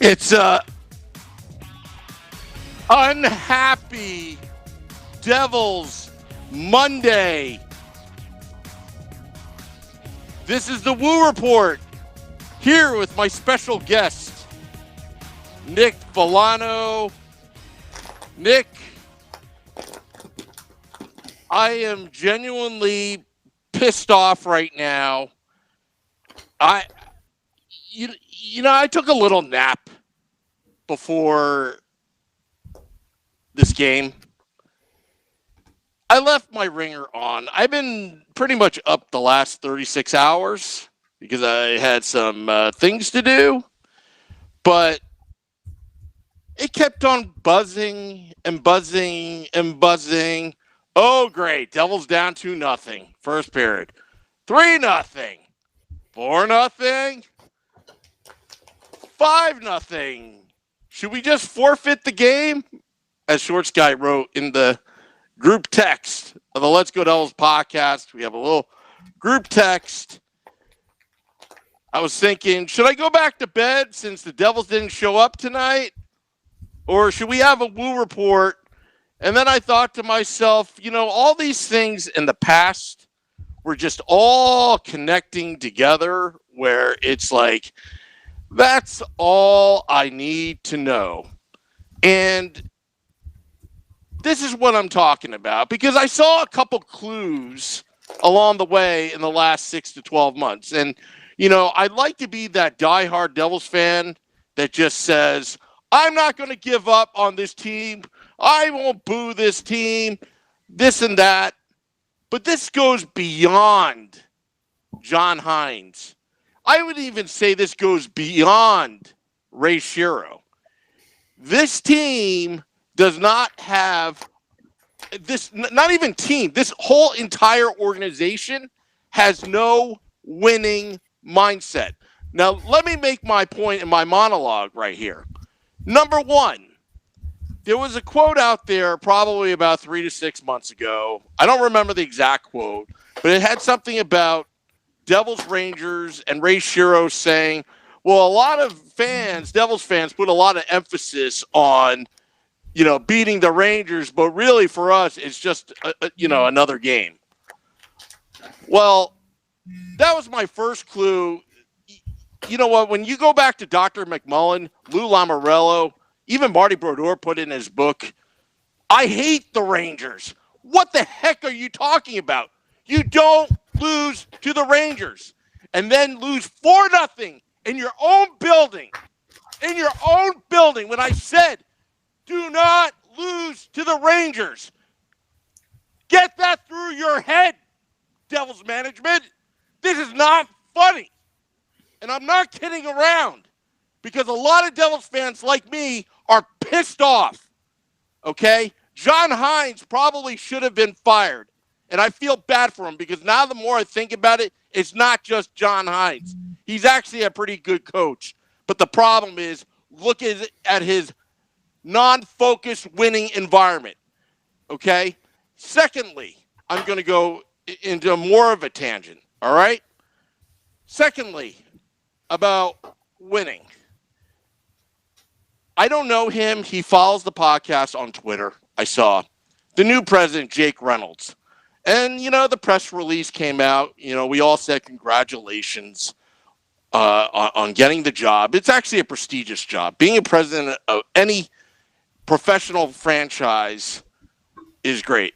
It's unhappy Devils Monday. This is the Woo Report here with my special guest, Nick Villano. Nick, I am genuinely pissed off right now. I took a little nap before this game. I left my ringer on. I've been pretty much up the last 36 hours because I had some things to do, but it kept on buzzing and buzzing and buzzing. Oh, great. Devils down 2-0. First period. 3-0. 4-0. 5-0. Should we just forfeit the game? As Shorts Guy wrote in the group text of the Let's Go Devils podcast. We have a little group text. I was thinking, should I go back to bed since the Devils didn't show up tonight? Or should we have a Woo Report? And then I thought to myself, all these things in the past were just all connecting together where it's like, that's all I need to know. And this is what I'm talking about because I saw a couple clues along the way in the last 6 to 12 months. And, I'd like to be that diehard Devils fan that just says, I'm not going to give up on this team. I won't boo this team, this and that. But this goes beyond John Hines. I would even say this goes beyond Ray Shero. This team does not have this, not even team, this whole entire organization has no winning mindset. Now, let me make my point in my monologue right here. Number one, there was a quote out there probably about 3 to 6 months ago. I don't remember the exact quote, but it had something about Devils Rangers and Ray Shero saying, well, a lot of fans, Devils fans, put a lot of emphasis on, beating the Rangers, but really for us, it's just, another game. Well, that was my first clue. You know what? When you go back to Dr. McMullen, Lou Lamoriello, even Marty Brodeur put in his book, I hate the Rangers. What the heck are you talking about? You don't lose to the Rangers and then lose 4-0 in your own building. In your own building when I said, do not lose to the Rangers. Get that through your head, Devils management. This is not funny. And I'm not kidding around because a lot of Devils fans like me are pissed off. Okay? John Hines probably should have been fired. And I feel bad for him because now the more I think about it, it's not just John Hines. He's actually a pretty good coach. But the problem is, look at his non-focused winning environment. Okay? Secondly, I'm going to go into more of a tangent. All right? Secondly, about winning. I don't know him. He follows the podcast on Twitter. I saw the new president, Jake Reynolds. And, the press release came out. We all said congratulations on getting the job. It's actually a prestigious job. Being a president of any professional franchise is great.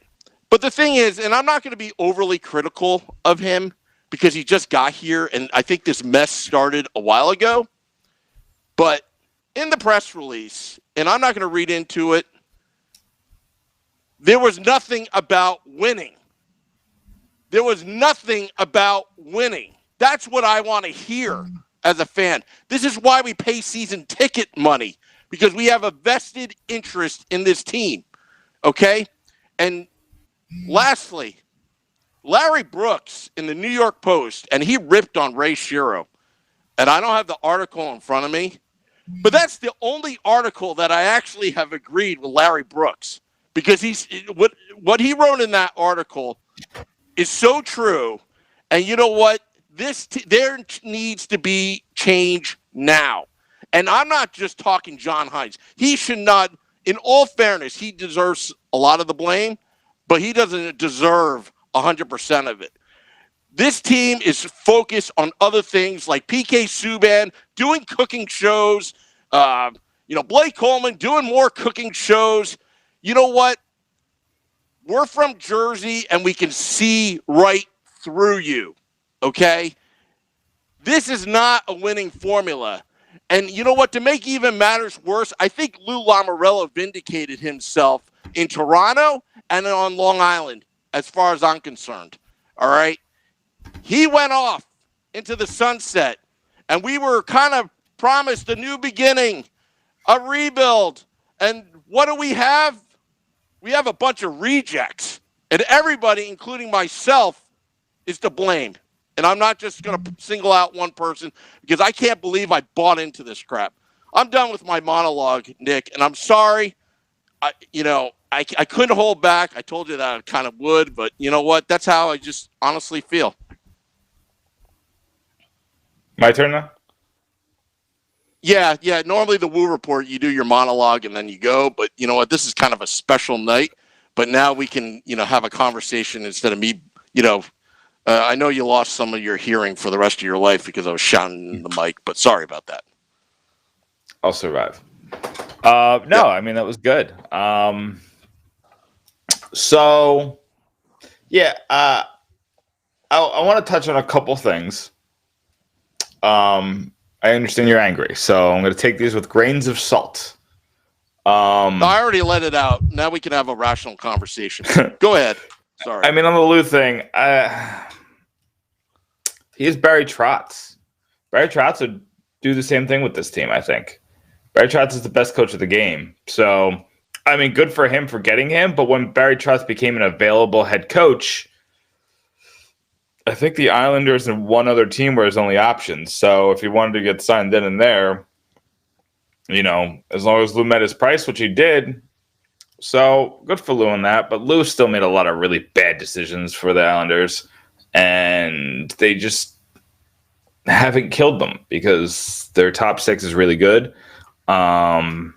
But the thing is, and I'm not going to be overly critical of him because he just got here, and I think this mess started a while ago. But in the press release, and I'm not going to read into it, there was nothing about winning. There was nothing about winning. That's what I want to hear as a fan. This is why we pay season ticket money, because we have a vested interest in this team. Okay? And lastly, Larry Brooks in the New York Post, and he ripped on Ray Shero. And I don't have the article in front of me, but that's the only article that I actually have agreed with Larry Brooks, because what he wrote in that article is so true. And you know what? There needs to be change now. And I'm not just talking John Hines. He should not, in all fairness, he deserves a lot of the blame, but he doesn't deserve 100% of it. This team is focused on other things like PK Subban doing cooking shows, Blake Coleman doing more cooking shows. You know what? We're from Jersey, and we can see right through you, okay? This is not a winning formula. And you know what? To make even matters worse, I think Lou Lamoriello vindicated himself in Toronto and on Long Island, as far as I'm concerned. All right? He went off into the sunset, and we were kind of promised a new beginning, a rebuild. And what do we have? We have a bunch of rejects. And everybody, including myself, is to blame. And I'm not just going to single out one person because I can't believe I bought into this crap. I'm done with my monologue, Nick, and I'm sorry. I couldn't hold back. I told you that I kind of would, but you know what? That's how I just honestly feel. My turn now? Yeah. Normally the Woo Report, you do your monologue and then you go. But you know what? This is kind of a special night. But now we can, have a conversation instead of me, I know you lost some of your hearing for the rest of your life because I was shouting in the mic, but sorry about that. I'll survive. I mean, that was good. I want to touch on a couple things. I understand you're angry, so I'm going to take these with grains of salt. I already let it out. Now we can have a rational conversation. Go ahead. Sorry. I mean, on the Lou thing, he's Barry Trotz. Barry Trotz would do the same thing with this team, I think. Barry Trotz is the best coach of the game. So, I mean, good for him for getting him. But when Barry Trotz became an available head coach, I think the Islanders and one other team were his only options. So if he wanted to get signed then and there, as long as Lou met his price, which he did. So good for Lou on that. But Lou still made a lot of really bad decisions for the Islanders. And they just haven't killed them because their top six is really good. And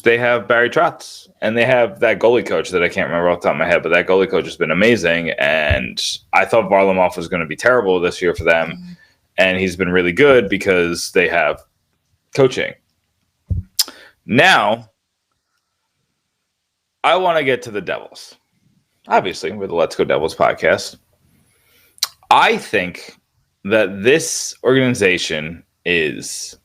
they have Barry Trotz. And they have that goalie coach that I can't remember off the top of my head, but that goalie coach has been amazing. And I thought Varlamov was going to be terrible this year for them. And he's been really good because they have coaching. Now, I want to get to the Devils. Obviously, we're the Let's Go Devils podcast. I think that this organization is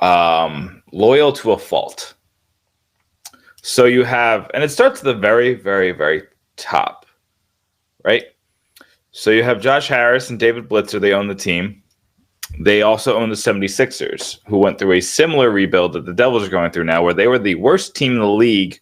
loyal to a fault. So you have, and it starts at the very, very, very top, right? So you have Josh Harris and David Blitzer. They own the team. They also own the 76ers, who went through a similar rebuild that the Devils are going through now, where they were the worst team in the league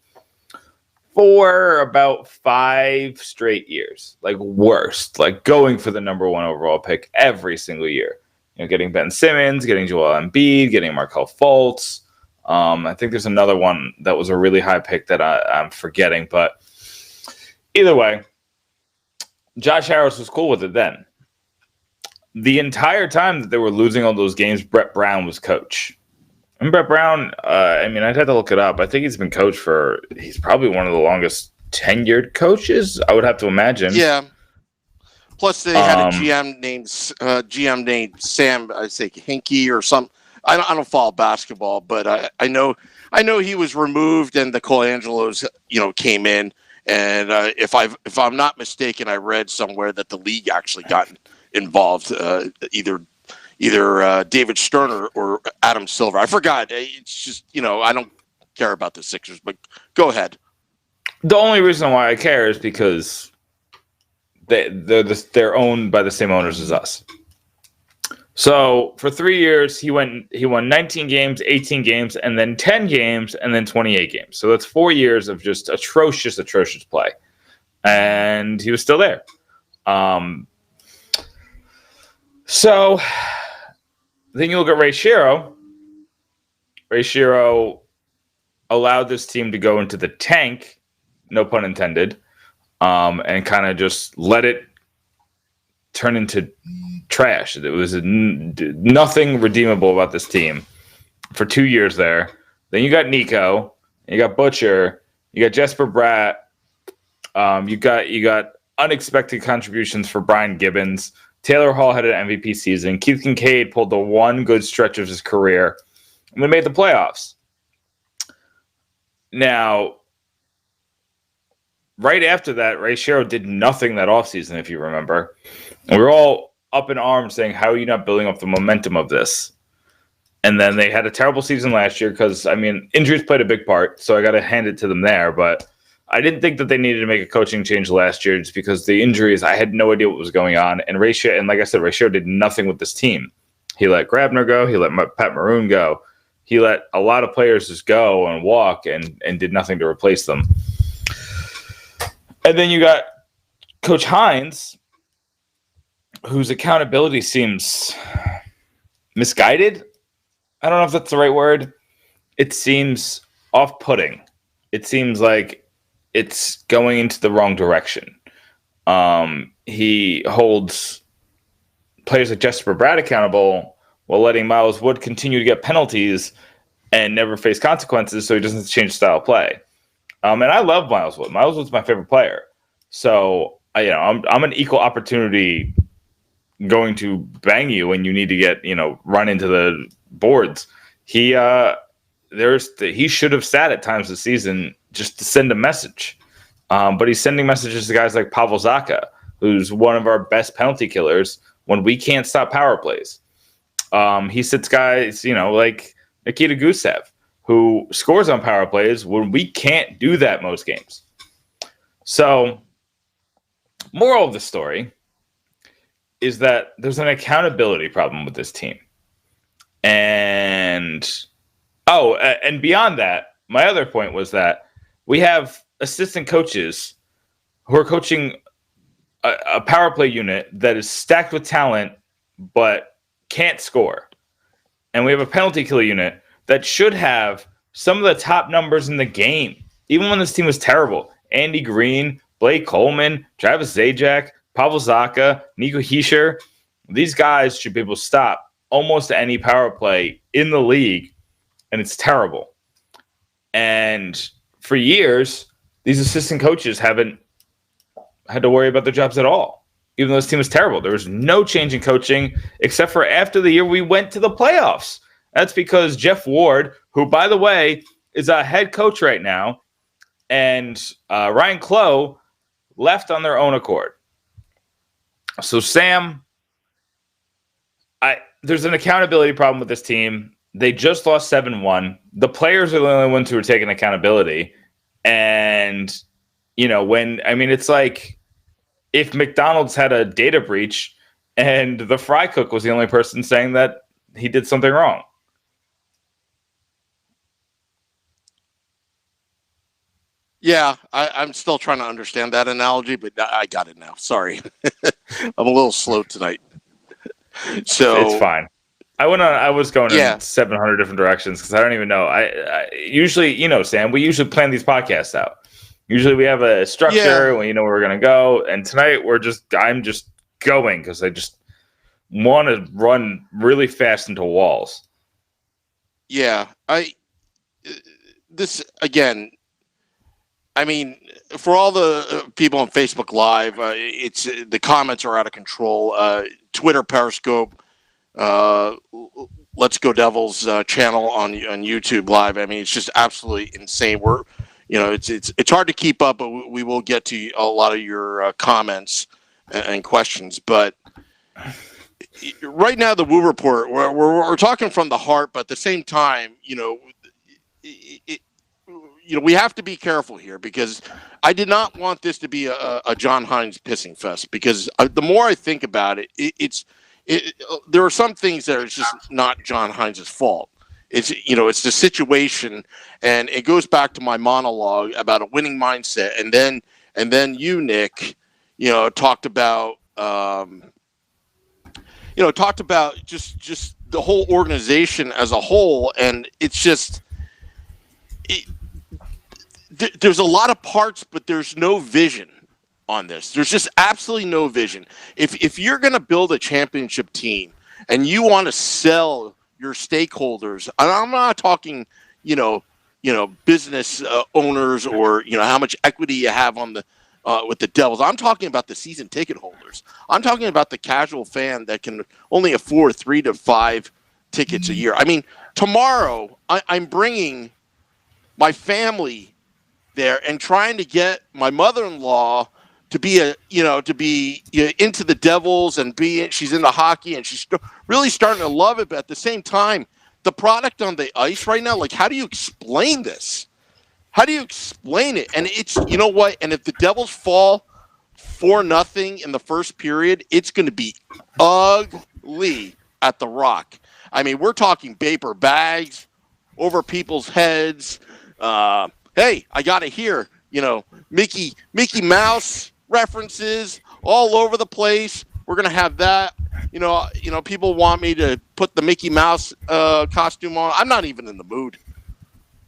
for about 5 straight years. Like worst, like going for the number 1 overall pick every single year. Getting Ben Simmons, getting Joel Embiid, getting Markelle Fultz. I think there's another one that was a really high pick that I'm forgetting. But either way, Josh Harris was cool with it then. The entire time that they were losing all those games, Brett Brown was coach. And Brett Brown, I'd have to look it up. I think he's been coach he's probably one of the longest tenured coaches, I would have to imagine. Yeah. Plus, they had a GM named Sam, I'd say Hinkie or something. I don't follow basketball, but I know he was removed and the Colangelos, came in. And if I'm not mistaken, I read somewhere that the league actually got involved, either David Stern or Adam Silver. I forgot. It's just, I don't care about the Sixers, but go ahead. The only reason why I care is because they're owned by the same owners as us. So for 3 years, he won 19 games, 18 games, and then 10 games, and then 28 games. So that's 4 years of just atrocious play. And he was still there. So then you look at Ray Shero. Ray Shero allowed this team to go into the tank, no pun intended, and kind of just let it turn into trash. It was nothing redeemable about this team for 2 years there. Then you got Nico, you got Butcher, you got Jesper Bratt. You got unexpected contributions for Brian Gibbons. Taylor Hall had an MVP season. Keith Kincaid pulled the one good stretch of his career, and they made the playoffs. Now, right after that, Ray Shero did nothing that offseason, if you remember. And we were all up in arms saying, how are you not building up the momentum of this? And then they had a terrible season last year because, I mean, injuries played a big part, so I got to hand it to them there. But I didn't think that they needed to make a coaching change last year just because the injuries, I had no idea what was going on. And like I said, Ray Shero did nothing with this team. He let Grabner go. He let Pat Maroon go. He let a lot of players just go and walk and did nothing to replace them. And then you got Coach Hines, whose accountability seems misguided. I don't know if that's the right word. It seems off-putting. It seems like it's going into the wrong direction. He holds players like Jesper Bratt accountable while letting Miles Wood continue to get penalties and never face consequences, so he doesn't change style of play. And I love Miles Wood. Miles Wood's my favorite player. So I'm an equal opportunity going to bang you when you need to get run into the boards. He should have sat at times this season just to send a message. But he's sending messages to guys like Pavel Zacha, who's one of our best penalty killers when we can't stop power plays. He sits guys, like Nikita Gusev, who scores on power plays when we can't do that most games. So, moral of the story is that there's an accountability problem with this team. And beyond that, my other point was that we have assistant coaches who are coaching a power play unit that is stacked with talent but can't score. And we have a penalty kill unit that should have some of the top numbers in the game, even when this team was terrible. Andy Green, Blake Coleman, Travis Zajac, Pavel Zacha, Nico Hischier. These guys should be able to stop almost any power play in the league, and it's terrible. And for years, these assistant coaches haven't had to worry about their jobs at all, even though this team was terrible. There was no change in coaching except for after the year we went to the playoffs. That's because Jeff Ward, who, by the way, is a head coach right now, and Ryan Clough left on their own accord. So, Sam, there's an accountability problem with this team. They just lost 7-1. The players are the only ones who are taking accountability. And, it's like if McDonald's had a data breach and the fry cook was the only person saying that he did something wrong. Yeah, I'm still trying to understand that analogy, but I got it now. Sorry. I'm a little slow tonight. So it's fine. I was going in 700 different directions because I don't even know. I usually, Sam, we usually plan these podcasts out. Usually we have a structure and we know where we're going to go. And tonight I'm just going because I just want to run really fast into walls. Yeah, for all the people on Facebook Live, it's the comments are out of control. Twitter, Periscope, Let's Go Devils channel on YouTube Live. I mean, it's just absolutely insane. It's hard to keep up, but we will get to a lot of your comments and questions. But right now, the Woo Report, we're talking from the heart, but at the same time, we have to be careful here because I did not want this to be a John Hines pissing fest because the more I think about it, there are some things that are just not John Hines' fault. It's the situation, and it goes back to my monologue about a winning mindset, and then you, Nick, talked about just the whole organization as a whole, and it's just. There's a lot of parts, but there's no vision. on this. There's just absolutely no vision. If you're going to build a championship team and you want to sell your stakeholders, and I'm not talking, business owners or how much equity you have on the with the Devils. I'm talking about the season ticket holders. I'm talking about the casual fan that can only afford 3 to 5 tickets a year. I mean, tomorrow I'm bringing my family there and trying to get my mother-in-law to be into the Devils and she's into hockey and she's really starting to love it. But at the same time, the product on the ice right now, like, how do you explain this? How do you explain it? And it's, you know what? And if the Devils fall 4-0 in the first period, it's going to be ugly at the Rock. I mean, we're talking paper bags over people's heads. Hey, I got to hear, Mickey Mouse references all over the place. We're going to have that. People want me to put the Mickey Mouse costume on. I'm not even in the mood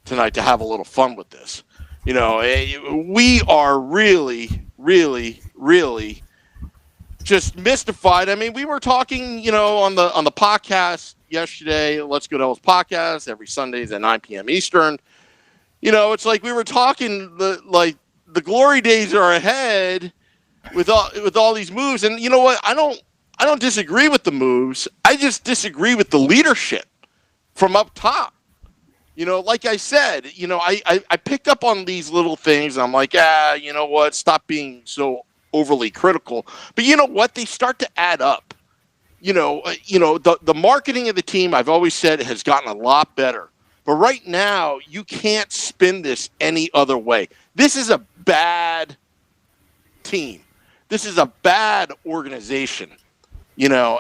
tonight to have a little fun with this. We are really, really, really just mystified. I mean, we were talking, on the podcast yesterday. Let's Go Devils podcast every Sundays at 9 p.m. Eastern. It's like we were talking the glory days are ahead with all these moves. And you know what? I don't disagree with the moves. I just disagree with the leadership from up top. Like I said, I pick up on these little things. And I'm like, you know what? Stop being so overly critical. But you know what? They start to add up. The marketing of the team, I've always said, has gotten a lot better. But right now, you can't spin this any other way. This is a bad team. This is a bad organization.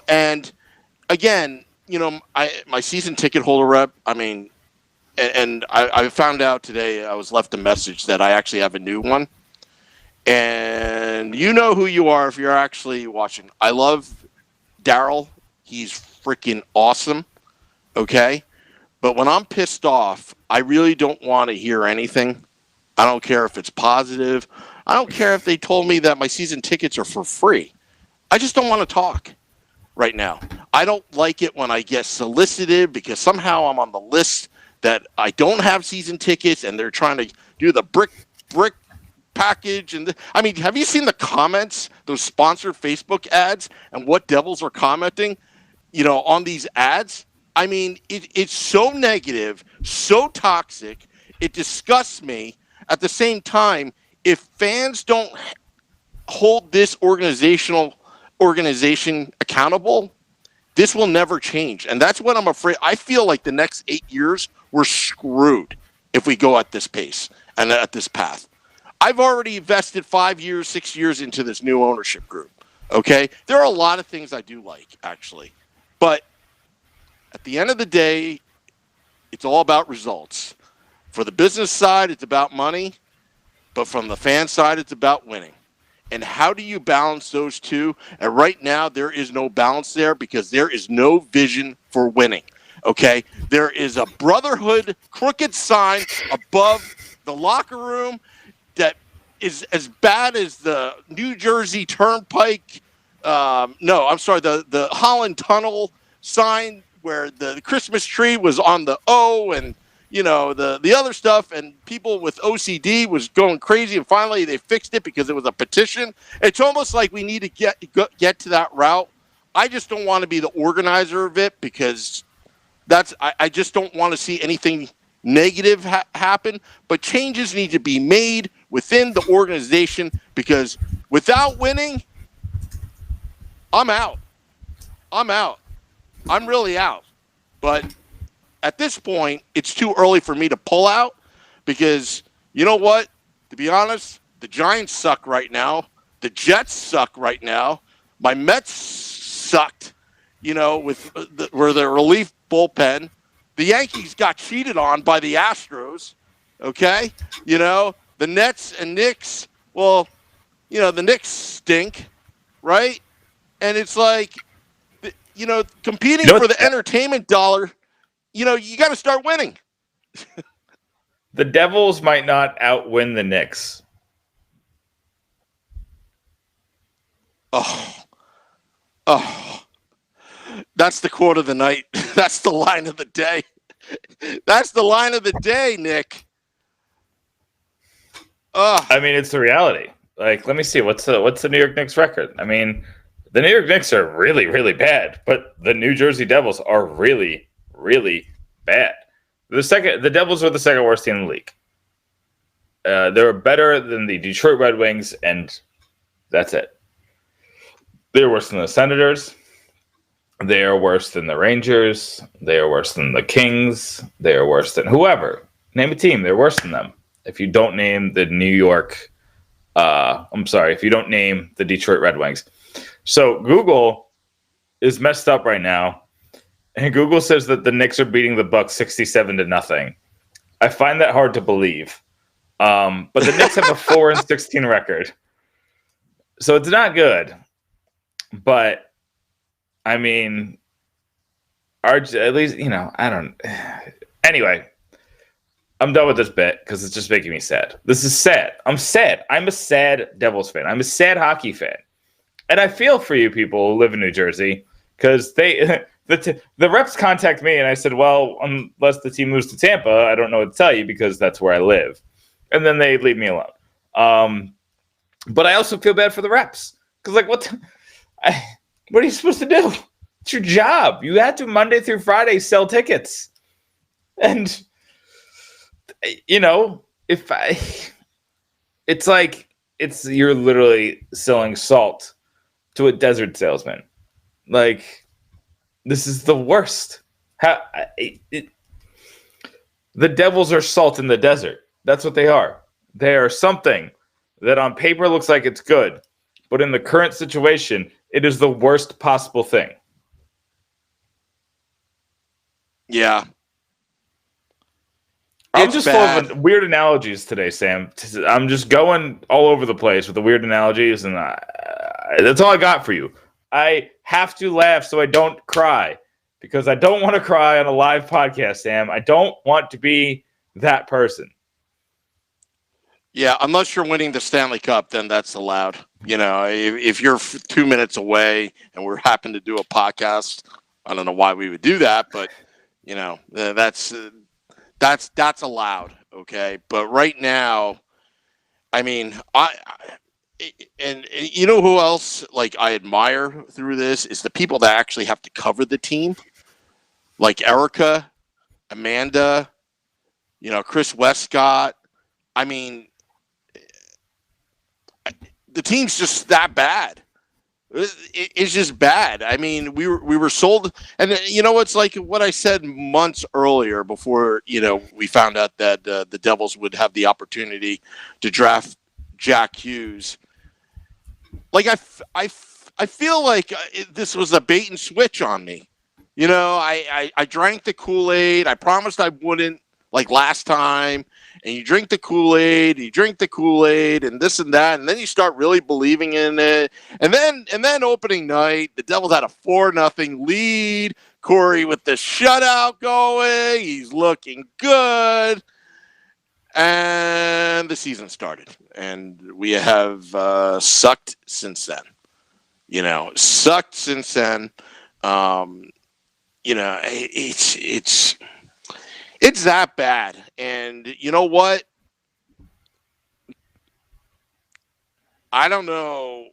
And again, my season ticket holder rep, I mean, and I found out today, I was left a message that I actually have a new one. And you know who you are if you're actually watching. I love Daryl. He's freaking awesome. Okay? But when I'm pissed off, I really don't want to hear anything. I don't care if it's positive. I don't care if they told me that my season tickets are for free. I just don't want to talk right now. I don't like it when I get solicited because somehow I'm on the list that I don't have season tickets and they're trying to do the brick package. And I mean, have you seen the comments, those sponsored Facebook ads and what Devils are commenting, on these ads? I mean, it's so negative, so toxic. It disgusts me. At the same time, if fans don't hold this organization accountable, this will never change. And that's what I'm afraid. I feel like the next 8 years, we're screwed if we go at this pace and at this path. I've already invested 5 years, 6 years into this new ownership group. Okay? There are a lot of things I do like, actually. But at the end of the day, it's all about results. For the business side, it's about money. But from the fan side, it's about winning. And how do you balance those two? And right now, there is no balance there because there is no vision for winning. Okay? There is a brotherhood crooked sign above the locker room that is as bad as the New Jersey Turnpike. The Holland Tunnel sign where the Christmas tree was on the O and the other stuff, and people with OCD was going crazy, and finally they fixed it because it was a petition. It's almost like we need to get to that route. I just don't want to be the organizer of it because I just don't want to see anything negative happen. But changes need to be made within the organization because without winning, I'm out. I'm really out. But at this point, it's too early for me to pull out because you know what? To be honest, the Giants suck right now. The Jets suck right now. My Mets sucked, with where the relief bullpen. The Yankees got cheated on by the Astros. Okay? The Nets and Knicks, well, the Knicks stink, right? And it's like, competing for the entertainment dollar, you got to start winning. The Devils might not outwin the Knicks. Oh, oh, that's the quote of the night. That's the line of the day. That's the line of the day, Nick. Oh, I mean, it's the reality. Like, let me see what's the New York Knicks record. I mean, the New York Knicks are really, really bad, but the New Jersey Devils are really, really bad. The Devils are the second worst team in the league. They're better than the Detroit Red Wings, and that's it. They're worse than the Senators. They are worse than the Rangers. They are worse than the Kings. They are worse than whoever. Name a team. They're worse than them. If you don't name the New York, if you don't name the Detroit Red Wings. So Google is messed up right now, and Google says that the Knicks are beating the Bucks 67-0. I find that hard to believe. But the Knicks have a 4-16 record, so it's not good. But I mean, at least I don't. Anyway, I'm done with this bit because it's just making me sad. This is sad. I'm sad. I'm a sad Devils fan. I'm a sad hockey fan, and I feel for you people who live in New Jersey because the reps contact me, and I said, well, unless the team moves to Tampa, I don't know what to tell you because that's where I live. And then they leave me alone. But I also feel bad for the reps because, like, what are you supposed to do? It's your job. You had to Monday through Friday sell tickets, and you're literally selling salt to a desert salesman. Like, this is the worst. The Devils are salt in the desert. That's what they are. They are something that on paper looks like it's good, but in the current situation, it is the worst possible thing. yeah. I'm It's just bad. full of weird analogies today, Sam. I'm just going all over the place with the weird analogies, and that's all I got for you. I have to laugh so I don't cry because I don't want to cry on a live podcast, Sam. I don't want to be that person. Yeah, unless you're winning the Stanley Cup, then that's allowed. If you're 2 minutes away and we're happen to do a podcast, I don't know why we would do that, but that's allowed. Okay, but right now, I mean, and you know who else like I admire through this is the people that actually have to cover the team, like Erica, Amanda, Chris Westcott. I mean, the team's just that bad. It's just bad. I mean, we were sold, and it's like what I said months earlier before we found out that the Devils would have the opportunity to draft Jack Hughes. Like I feel like this was a bait and switch on me. I drank the Kool-Aid. I promised I wouldn't, like last time. And you drink the Kool-Aid, and this and that, and then you start really believing in it. And then opening night, the Devils had a 4-0 lead. Corey with the shutout going. He's looking good. And the season started. And we have sucked since then. Sucked since then. It's that bad. And you know what? I don't know.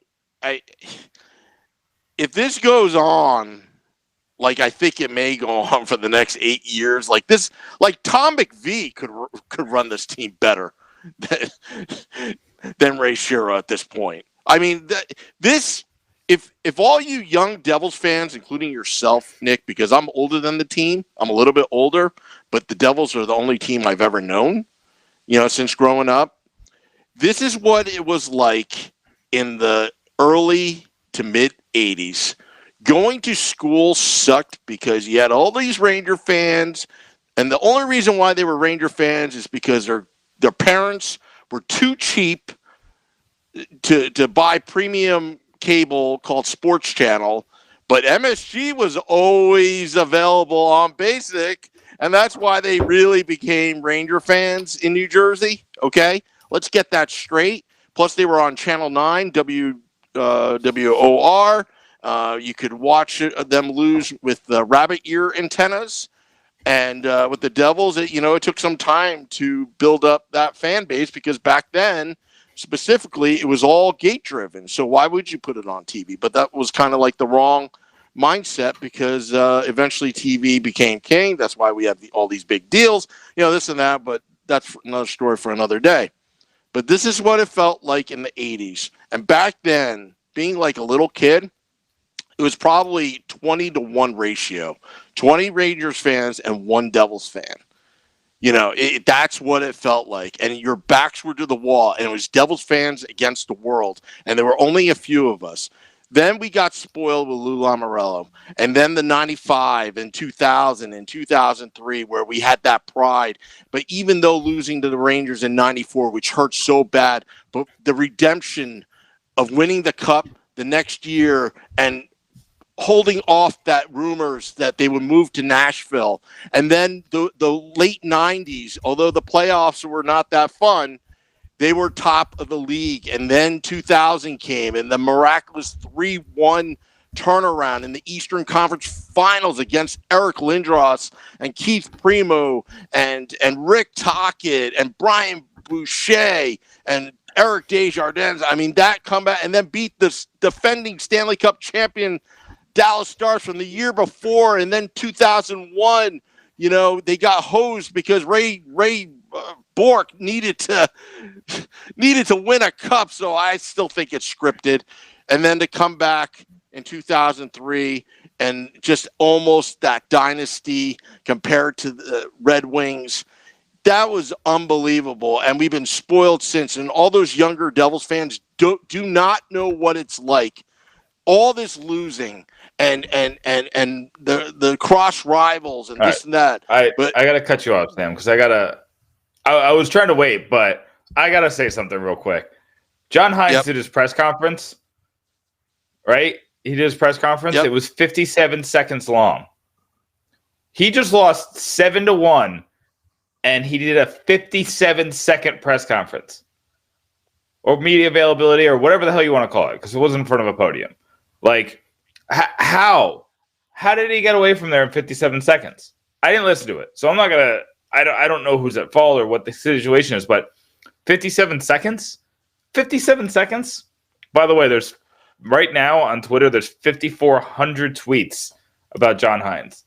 If this goes on, like I think it may go on for the next 8 years, like Tom McVie could run this team better than Ray Shero at this point. I mean, if all you young Devils fans, including yourself, Nick, because I'm older than the team, I'm a little bit older, but the Devils are the only team I've ever known, since growing up. This is what it was like in the early to mid 80s. Going to school sucked because you had all these Ranger fans, and the only reason why they were Ranger fans is because their parents were too cheap to buy premium cable called Sports Channel, but MSG was always available on basic, and that's why they really became Ranger fans in New Jersey. Okay, let's get that straight. Plus, they were on Channel 9, WOR. You could watch them lose with the rabbit ear antennas. And with the Devils, it took some time to build up that fan base because back then, specifically, it was all gate driven. So why would you put it on TV? But that was kind of like the wrong mindset because eventually TV became king. That's why we have all these big deals, this and that. But that's another story for another day. But this is what it felt like in the 80s. And back then, being like a little kid, it was probably 20-1 ratio. 20 Rangers fans and 1 Devils fan. That's what it felt like. And your backs were to the wall, and it was Devils fans against the world. And there were only a few of us. Then we got spoiled with Lou Lamoriello. And then the 95 and 2000 and 2003 where we had that pride. But even though losing to the Rangers in 94, which hurt so bad, but the redemption of winning the Cup the next year and holding off that rumors that they would move to Nashville. And then the late 90s, although the playoffs were not that fun, they were top of the league. And then 2000 came and the miraculous 3-1 turnaround in the Eastern Conference Finals against Eric Lindros and Keith Primo and Rick Tocchet and Brian Boucher and Eric Desjardins. I mean, that comeback, and then beat the defending Stanley Cup champion Dallas Stars from the year before, and then 2001, they got hosed because Ray Bourque needed to win a cup. So I still think it's scripted. And then to come back in 2003 and just almost that dynasty compared to the Red Wings, that was unbelievable. And we've been spoiled since. And all those younger Devils fans do not know what it's like. All this losing and the cross rivals and All this right. and that. I gotta cut you off, Sam, because I was trying to wait, but I gotta say something real quick. John Hines did his press conference, right? He did his press conference. It was 57 seconds long. He just lost 7-1, and he did a 57-second press conference. Or media availability, or whatever the hell you want to call it, because it wasn't in front of a podium. Like, how did he get away from there in 57 seconds? I didn't listen to it, so I'm not gonna. I don't know who's at fault or what the situation is, but 57 seconds. 57 seconds. By the way, there's right now on Twitter. There's 5,400 tweets about John Hines.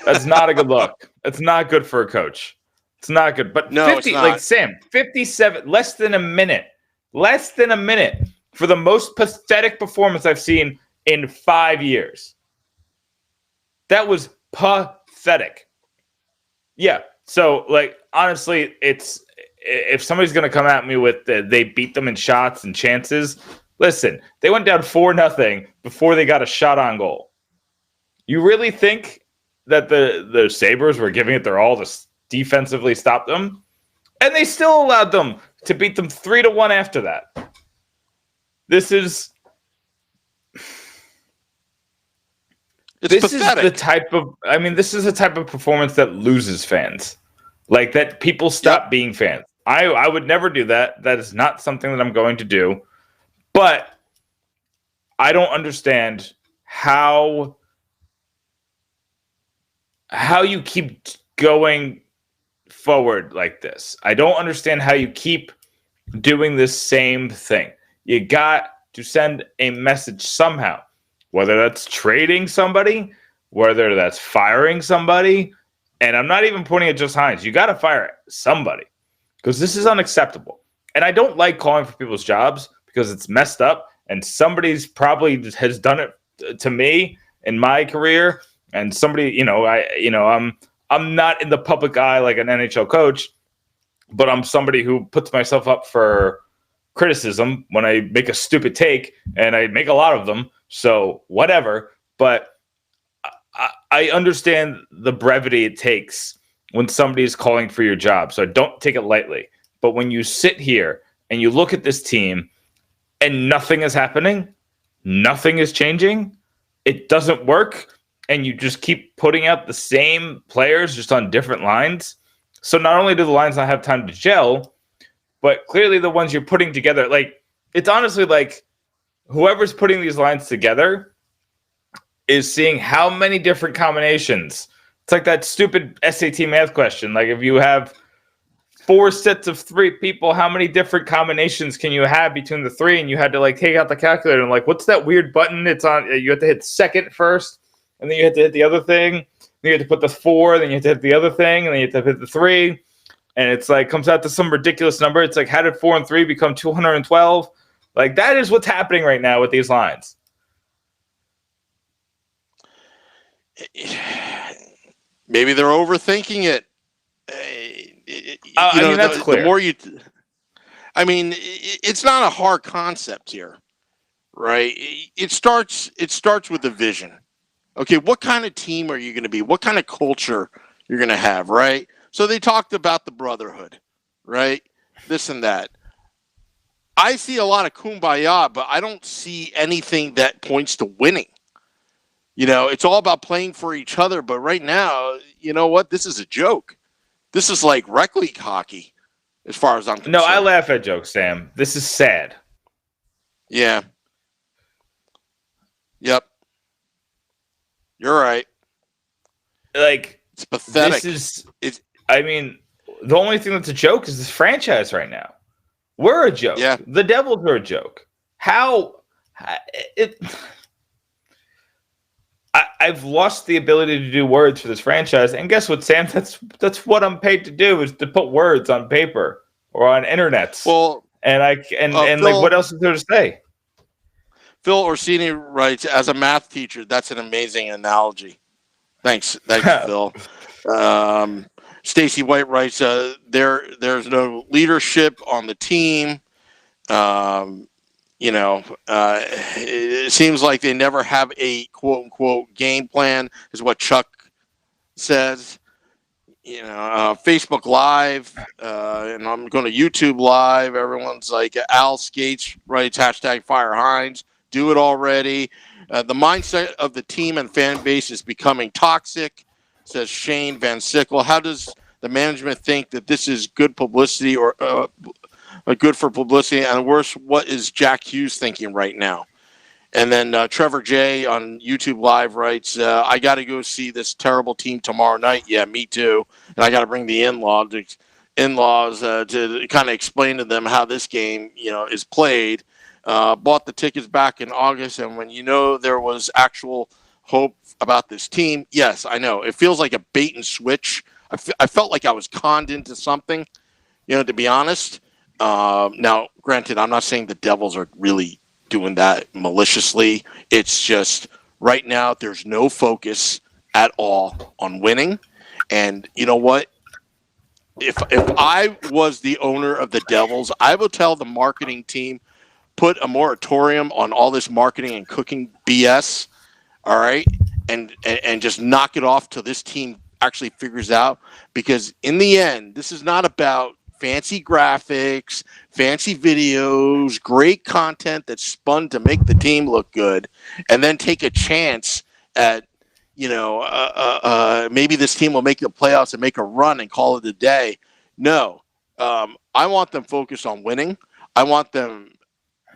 That's not a good look. It's not good for a coach. It's not good. But no, 50, it's not. Like Sam, 57, less than a minute for the most pathetic performance I've seen in 5 years. That was pathetic. Yeah. So, like, honestly, it's if somebody's going to come at me with they beat them in shots and chances, listen, they went down 4-0 before they got a shot on goal. You really think that the Sabres were giving it their all to defensively stop them? And they still allowed them to beat them 3-1 after that. This is pathetic. This is the type of performance that loses fans. Like, that people stop being fans. I would never do that. That is not something that I'm going to do. But I don't understand how you keep going forward like this. I don't understand how you keep doing this same thing. You got to send a message somehow, whether that's trading somebody, whether that's firing somebody. And I'm not even pointing at just Hines. You got to fire somebody because this is unacceptable. And I don't like calling for people's jobs because it's messed up. And somebody's probably has done it to me in my career. And somebody, I'm not in the public eye like an NHL coach, but I'm somebody who puts myself up for criticism when I make a stupid take, and I make a lot of them. So whatever. But I understand the brevity it takes when somebody is calling for your job. So I don't take it lightly. But when you sit here and you look at this team and nothing is happening, nothing is changing, it doesn't work, and you just keep putting out the same players just on different lines. So not only do the lines not have time to gel, but clearly the ones you're putting together, like it's honestly like whoever's putting these lines together is seeing how many different combinations. It's like that stupid SAT math question. Like if you have 4 sets of 3 people, how many different combinations can you have between the 3? And you had to like take out the calculator and like, what's that weird button? It's on. You have to hit second first, and then you have to hit the other thing. Then you have to put the 4, then you have to hit the other thing, and then you have to hit the 3. And it's like comes out to some ridiculous number. It's like, how did 4 and 3 become 212? Like that is what's happening right now with these lines. Maybe they're overthinking it. I mean, that's clear. The more you, I mean, it's not a hard concept here, right? It starts with the vision. Okay, what kind of team are you going to be? What kind of culture you're going to have, right? So they talked about the brotherhood, right? This and that. I see a lot of kumbaya, but I don't see anything that points to winning. You know, it's all about playing for each other. But right now, you know what? This is a joke. This is like rec league hockey, as far as I'm concerned. No, I laugh at jokes, Sam. This is sad. Yeah. Yep. You're right. Like, it's pathetic. I mean, the only thing that's a joke is this franchise right now. We're a joke. Yeah. The Devils are a joke. I've lost the ability to do words for this franchise. And guess what, Sam? That's what I'm paid to do, is to put words on paper or on internet. Well, Phil, like, what else is there to say? Phil Orsini writes, as a math teacher, that's an amazing analogy. Thanks, Phil. Stacy White writes, there's no leadership on the team. It seems like they never have a quote unquote game plan, is what Chuck says. Facebook Live, and I'm going to YouTube Live. Everyone's like, Al Skates writes #Fire Hines. Do it already. The mindset of the team and fan base is becoming toxic, says Shane Van Sickle. How does the management think that this is good publicity or good for publicity? And worse, what is Jack Hughes thinking right now? And then Trevor J on YouTube Live writes, I got to go see this terrible team tomorrow night. Yeah, me too. And I got to bring the in-laws to kind of explain to them how this game, is played. Bought the tickets back in August, and when there was actual hope about this team, yes, I know. It feels like a bait and switch. I felt like I was conned into something, to be honest. Now, granted, I'm not saying the Devils are really doing that maliciously. It's just right now there's no focus at all on winning. And you know what? If I was the owner of the Devils, I would tell the marketing team, put a moratorium on all this marketing and cooking BS, all right? And just knock it off till this team actually figures out. Because in the end, this is not about fancy graphics, fancy videos, great content that's spun to make the team look good, and then take a chance at, maybe this team will make the playoffs and make a run and call it a day. No, I want them focused on winning. I want them.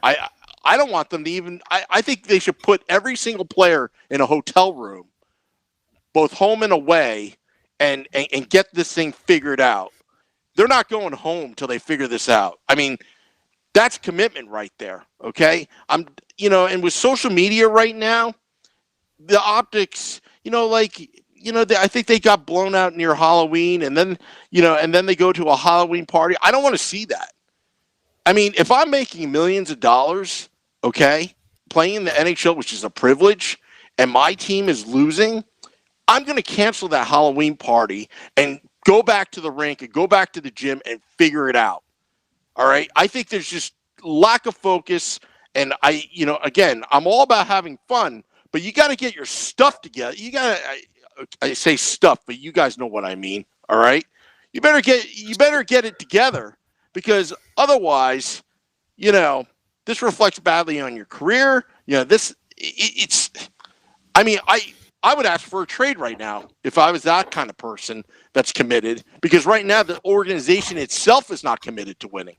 I don't want them to even. I think they should put every single player in a hotel room, both home and away, and get this thing figured out. They're not going home till they figure this out. I mean, that's commitment right there. Okay, and with social media right now, the optics, I think they got blown out near Halloween, and then they go to a Halloween party. I don't want to see that. I mean, if I'm making millions of dollars, okay, playing in the NHL, which is a privilege, and my team is losing, I'm going to cancel that Halloween party and go back to the rink and go back to the gym and figure it out. All right? I think there's just lack of focus, and again, I'm all about having fun, but you got to get your stuff together. You got to, I say stuff, but you guys know what I mean, all right? You better get it together, because otherwise, this reflects badly on your career. I would ask for a trade right now if I was that kind of person that's committed, because right now the organization itself is not committed to winning.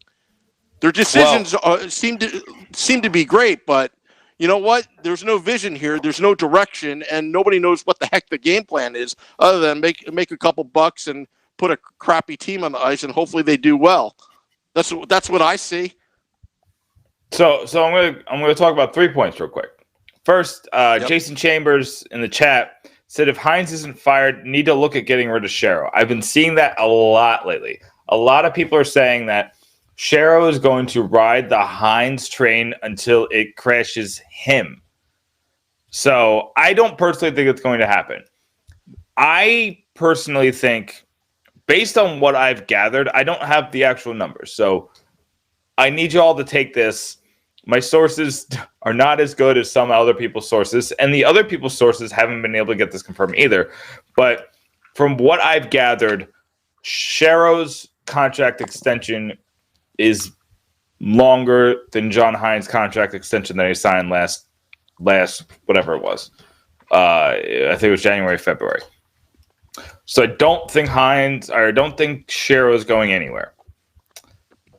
Their decisions seem to be great, but you know what? There's no vision here. There's no direction, and nobody knows what the heck the game plan is, other than make a couple bucks and put a crappy team on the ice, and hopefully they do well. That's what I see. So I'm gonna talk about 3 points real quick. First, Jason Chambers in the chat said if Hines isn't fired, need to look at getting rid of Shero. I've been seeing that a lot lately. A lot of people are saying that Shero is going to ride the Hines train until it crashes him. So I don't personally think it's going to happen. I personally think, based on what I've gathered, I don't have the actual numbers. So I need you all to take this. My sources are not as good as some other people's sources, and the other people's sources haven't been able to get this confirmed either. But from what I've gathered, Shero's contract extension is longer than John Hines' contract extension that he signed last whatever it was. I think it was January, February. So I don't think Shero is going anywhere.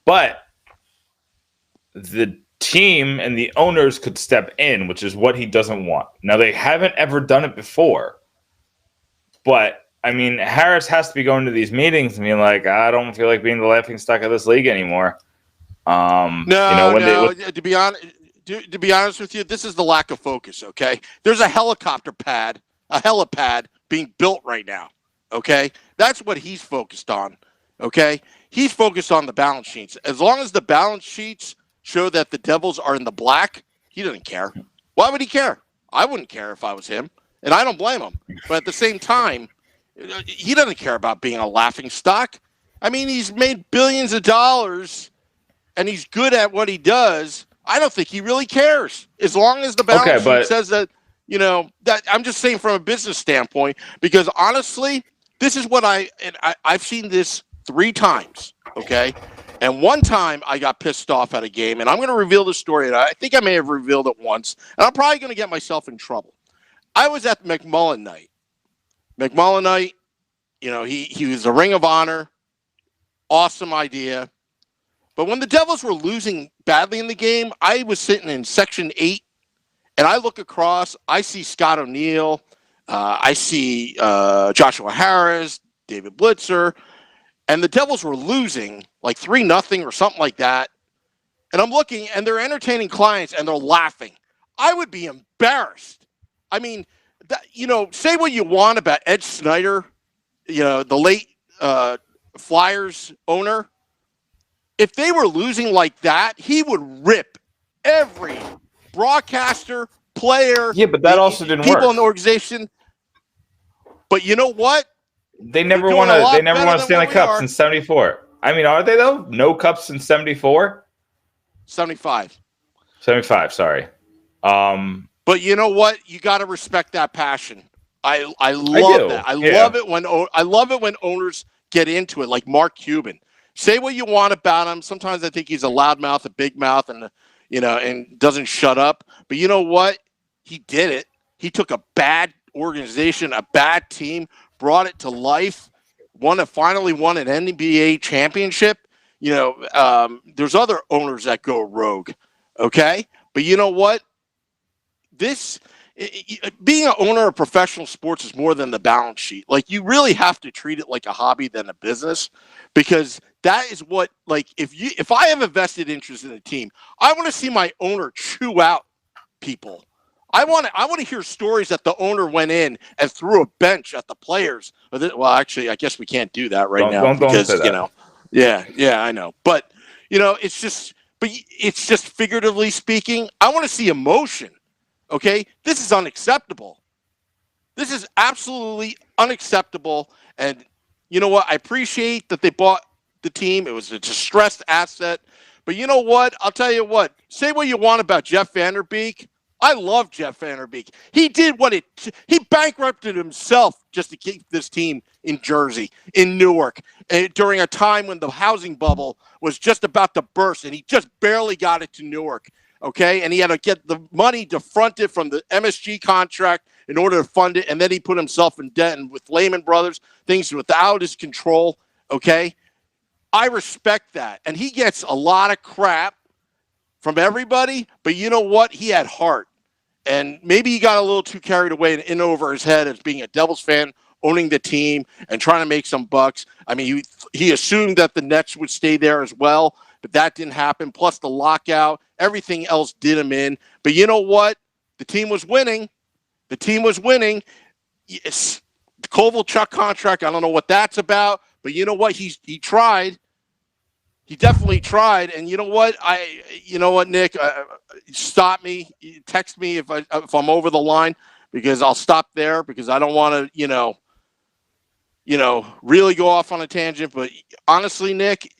But the team and the owners could step in, which is what he doesn't want. Now, they haven't ever done it before. But I mean, Harris has to be going to these meetings and being like, I don't feel like being the laughingstock of this league anymore. To be honest with you, this is the lack of focus. Okay, there's a helipad being built right now. Okay, that's what he's focused on. Okay, he's focused on the balance sheets. As long as the balance sheets show that the Devils are in the black, he doesn't care. Why would he care? I wouldn't care if I was him, and I don't blame him. But at the same time, he doesn't care about being a laughing stock. I mean, he's made billions of dollars, and he's good at what he does. I don't think he really cares, as long as the balance sheet says that. That I'm just saying from a business standpoint, because honestly, this is what I've seen this 3 times. Okay. And one time I got pissed off at a game, and I'm going to reveal the story. And I think I may have revealed it once, and I'm probably going to get myself in trouble. I was at McMullen night. He was a Ring of Honor. Awesome idea. But when the Devils were losing badly in the game, I was sitting in Section 8, and I look across. I see Scott O'Neill. I see Joshua Harris, David Blitzer. And the Devils were losing like 3-0 or something like that. And I'm looking, and they're entertaining clients, and they're laughing. I would be embarrassed. I mean, say what you want about Ed Snyder, the late Flyers owner. If they were losing like that, he would rip every broadcaster, player. Yeah, but that also didn't work. People in the organization. But you know what? They never won a Stanley Cup since '74. I mean, are they though? No cups since '74? 75. 75, sorry. But you know what? You got to respect that passion. I love that. I love it when owners get into it, like Mark Cuban. Say what you want about him. Sometimes I think he's a loudmouth, a big mouth, and and doesn't shut up. But you know what? He did it. He took a bad organization, a bad team, brought it to life, finally won an NBA championship. There's other owners that go rogue, okay? But you know what? Being an owner of professional sports is more than the balance sheet. Like, you really have to treat it like a hobby than a business, because that is what, like, if I have a vested interest in a team, I want to see my owner chew out people. I want to hear stories that the owner went in and threw a bench at the players. Well, actually, I guess we can't do that now because Yeah, I know. But it's just figuratively speaking. I want to see emotion. Okay, this is unacceptable. This is absolutely unacceptable. And you know what? I appreciate that they bought the team. It was a distressed asset. But you know what? I'll tell you what. Say what you want about Jeff Van Beek. I love Jeff Van Beek. He bankrupted himself just to keep this team in Jersey, in Newark, during a time when the housing bubble was just about to burst, and he just barely got it to Newark, okay? And he had to get the money to front it from the MSG contract in order to fund it, and then he put himself in debt, and with Lehman Brothers, things without his control, okay? I respect that. And he gets a lot of crap from everybody, but you know what? He had heart. And maybe he got a little too carried away and in over his head as being a Devils fan, owning the team and trying to make some bucks. I mean, he assumed that the Nets would stay there as well, but that didn't happen. Plus the lockout, everything else did him in. But you know what? The team was winning. The team was winning. Yes. The Kovalchuk contract, I don't know what that's about, but you know what? He tried. He definitely tried. And you know what? Nick, stop me. Text me if I'm over the line, because I'll stop there, because I don't want to, really go off on a tangent. But honestly, Nick,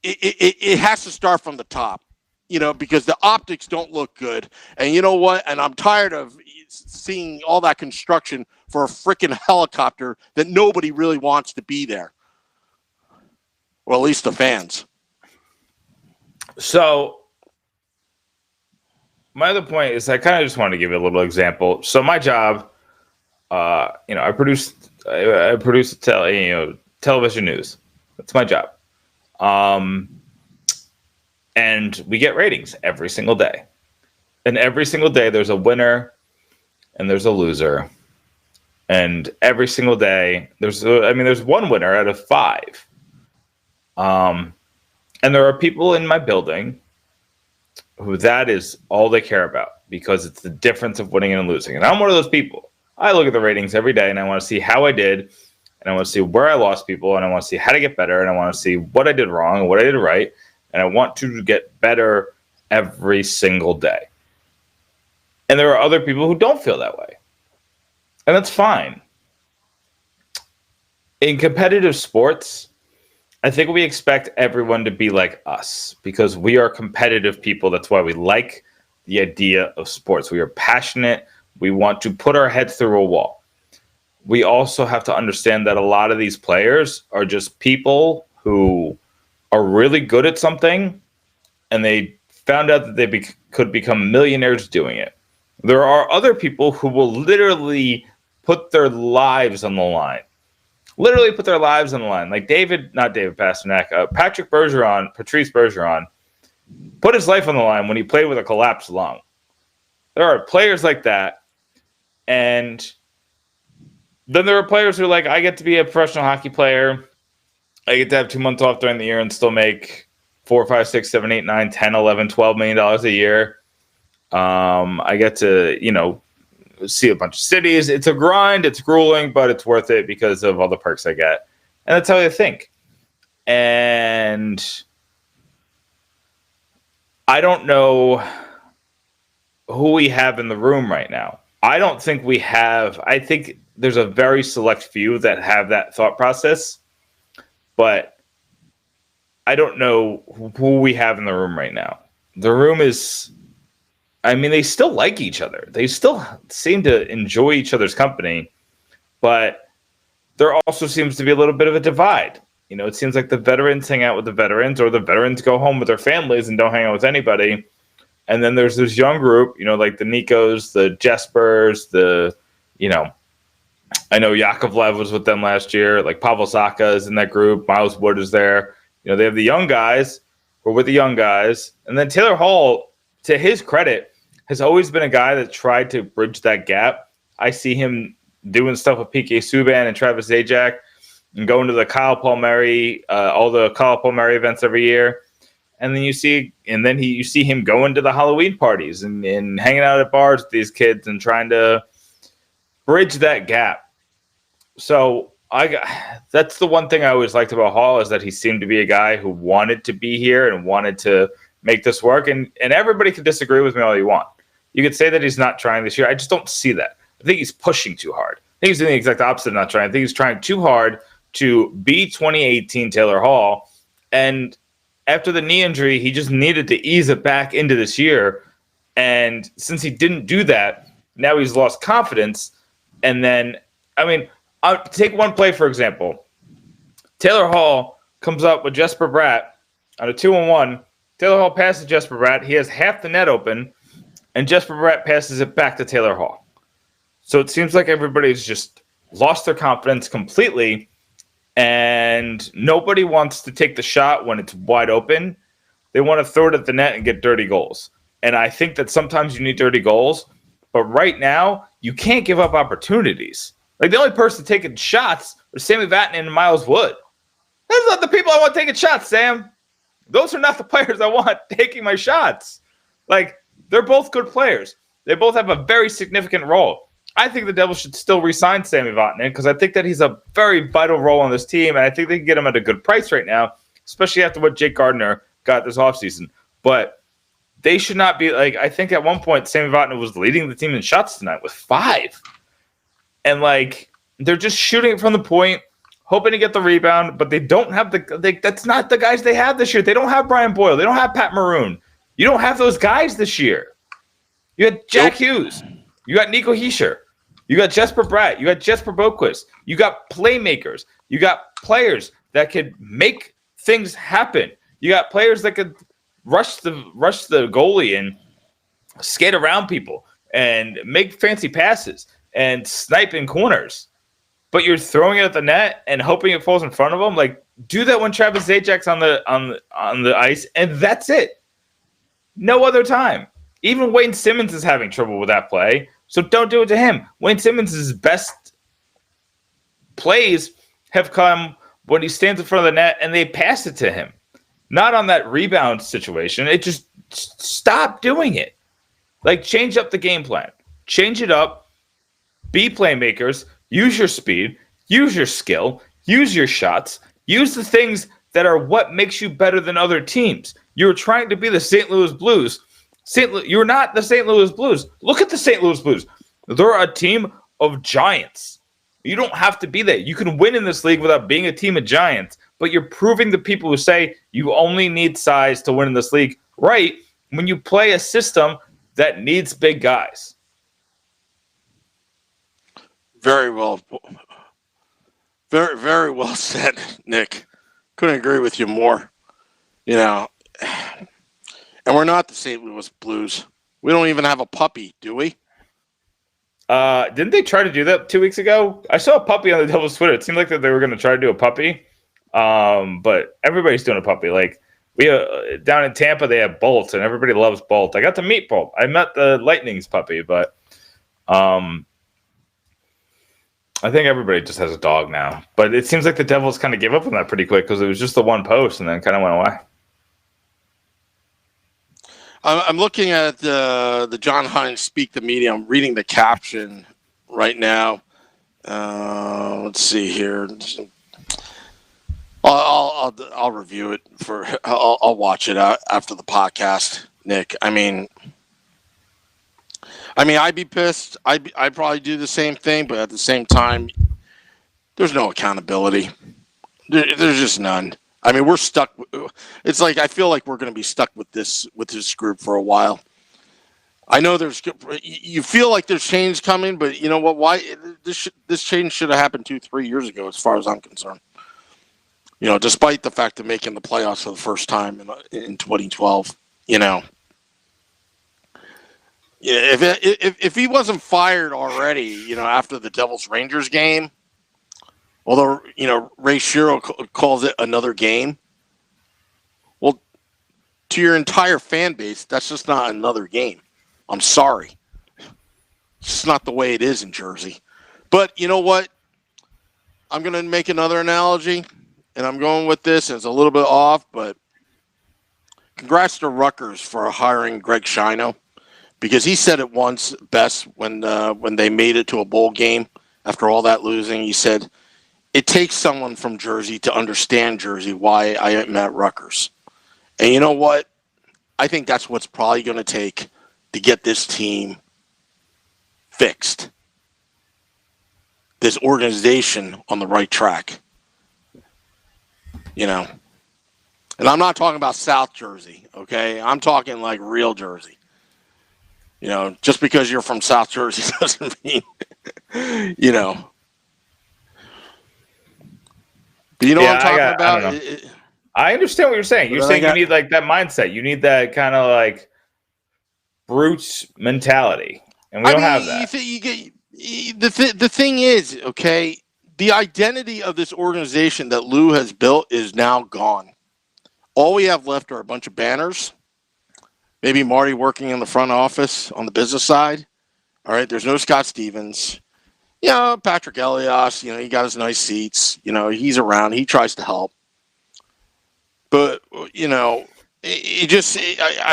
it has to start from the top, because the optics don't look good. And you know what? And I'm tired of seeing all that construction for a freaking helicopter that nobody really wants to be there. Well, at least the fans. So my other point is, I kind of just want to give you a little example. So my job, I produce television news. That's my job. And we get ratings every single day. And every single day there's a winner and there's a loser. And every single day there's one winner out of 5. And there are people in my building who that is all they care about, because it's the difference of winning and losing. And I'm one of those people. I look at the ratings every day and I want to see how I did, and I want to see where I lost people, and I want to see how to get better, and I want to see what I did wrong and what I did right. And I want to get better every single day. And there are other people who don't feel that way. And that's fine. In competitive sports, I think we expect everyone to be like us, because we are competitive people. That's why we like the idea of sports. We are passionate. We want to put our heads through a wall. We also have to understand that a lot of these players are just people who are really good at something, and they found out that they could become millionaires doing it. There are other people who will literally put their lives on the line. Literally put their lives on the line. Like Patrice Bergeron put his life on the line when he played with a collapsed lung. There are players like that. And then there are players who are like, I get to be a professional hockey player. I get to have 2 months off during the year and still make $4, $5, $6, $7, $8, $9, $10, $11, $12 million a year. I get to, see a bunch of cities. It's a grind. It's grueling, but it's worth it because of all the perks I get. And that's how I think. And I don't know who we have in the room right now. I think there's a very select few that have that thought process, but I don't know who we have in the room right now. The room is, they still like each other. They still seem to enjoy each other's company, but there also seems to be a little bit of a divide. It seems like the veterans hang out with the veterans, or the veterans go home with their families and don't hang out with anybody. And then there's this young group, like the Nikos, the Jespers, I know Yakovlev was with them last year. Like Pavel Zacha is in that group. Miles Wood is there. They have the young guys who are with the young guys. And then Taylor Hall, to his credit, has always been a guy that tried to bridge that gap. I see him doing stuff with PK Subban and Travis Zajac and going to the Kyle Palmieri, all the Kyle Palmieri events every year. And then you see him going to the Halloween parties and hanging out at bars with these kids and trying to bridge that gap. So that's the one thing I always liked about Hall, is that he seemed to be a guy who wanted to be here and wanted to make this work. And everybody can disagree with me all you want. You could say that he's not trying this year. I just don't see that. I think he's pushing too hard. I think he's doing the exact opposite of not trying. I think he's trying too hard to be 2018 Taylor Hall. And after the knee injury, he just needed to ease it back into this year. And since he didn't do that, now he's lost confidence. And then, I'll take one play, for example. Taylor Hall comes up with Jesper Bratt on a 2-on-1. Taylor Hall passes Jesper Bratt. He has half the net open, and Jesper Bratt passes it back to Taylor Hall. So it seems like everybody's just lost their confidence completely, and nobody wants to take the shot when it's wide open. They want to throw it at the net and get dirty goals. And I think that sometimes you need dirty goals, but right now you can't give up opportunities. Like the only person taking shots was Sammy Vatanen and Miles Wood. Those are not the people I want taking shots, Sam. Those are not the players I want taking my shots. Like, they're both good players. They both have a very significant role. I think the Devils should still re-sign Sammy Vatanen because I think that he's a very vital role on this team, and I think they can get him at a good price right now, especially after what Jake Gardiner got this offseason. But they should not be like, I think at one point Sammy Vatanen was leading the team in shots tonight with 5. And like, they're just shooting it from the point, hoping to get the rebound, but they don't have that's not the guys they have this year. They don't have Brian Boyle. They don't have Pat Maroon. You don't have those guys this year. You had Jack Hughes. You got Nico Hischier. You got Jesper Bratt. You got Jesper Boquist. You got playmakers. You got players that could make things happen. You got players that could rush the goalie and skate around people and make fancy passes and snipe in corners. But you're throwing it at the net and hoping it falls in front of them. Like, do that when Travis Zajak's on the ice, and that's it. No other time. Even Wayne Simmons is having trouble with that play, so don't do it to him. Wayne Simmons' best plays have come when he stands in front of the net and they pass it to him. Not on that rebound situation. It just stop doing it. Like, change up the game plan. Change it up. Be playmakers. Use your speed. Use your skill. Use your shots. Use the things that are what makes you better than other teams. You're trying to be the St. Louis Blues. You're not the St. Louis Blues. Look at the St. Louis Blues. They're a team of giants. You don't have to be that. You can win in this league without being a team of giants, but you're proving to people who say you only need size to win in this league right when you play a system that needs big guys. Very well. Very, very well said, Nick. Couldn't agree with you more. You know, and we're not the St. Louis Blues. We don't even have a puppy, do we? Didn't they try to do that 2 weeks ago? I saw a puppy on the Devils Twitter. It seemed like that they were going to try to do a puppy. But everybody's doing a puppy. Like, we down in Tampa, they have Bolt, and everybody loves Bolt. I got to meet Bolt. I met the Lightning's puppy, but I think everybody just has a dog now. But it seems like the Devils kind of gave up on that pretty quick because it was just the one post and then kind of went away. I'm looking at the John Hines Speak the Media. I'm reading the caption right now. Let's see here. I'll review it I'll watch it out after the podcast, Nick. I mean, I'd be pissed. I'd probably do the same thing, but at the same time, there's no accountability. There's just none. I mean, we're stuck. It's like I feel like we're going to be stuck with this group for a while. I know you feel like there's change coming, but you know what? Why this change should have happened 2-3 years ago, as far as I'm concerned. You know, despite the fact of making the playoffs for the first time in 2012, you know. Yeah, if he wasn't fired already, you know, after the Devils Rangers game, although, you know, Ray Shero calls it another game. Well, to your entire fan base, that's just not another game. I'm sorry. It's just not the way it is in Jersey. But you know what? I'm going to make another analogy, and I'm going with this, and it's a little bit off, but congrats to Rutgers for hiring Greg Schiano, because he said it once best when they made it to a bowl game after all that losing. He said, it takes someone from Jersey to understand Jersey, why I am at Rutgers. And you know what? I think that's what's probably going to take to get this team fixed. This organization on the right track. You know. And I'm not talking about South Jersey, okay? I'm talking like real Jersey. You know, just because you're from South Jersey doesn't mean, you know. But you know what I'm talking about? I understand what you're saying. You're saying you need like that mindset. You need that kind of like brute mentality, and we don't have that. The thing is, okay, the identity of this organization that Lou has built is now gone. All we have left are a bunch of banners. Maybe Marty working in the front office on the business side. All right, there's no Scott Stevens. Patrick Elias, he got his nice seats. He's around. He tries to help. But, I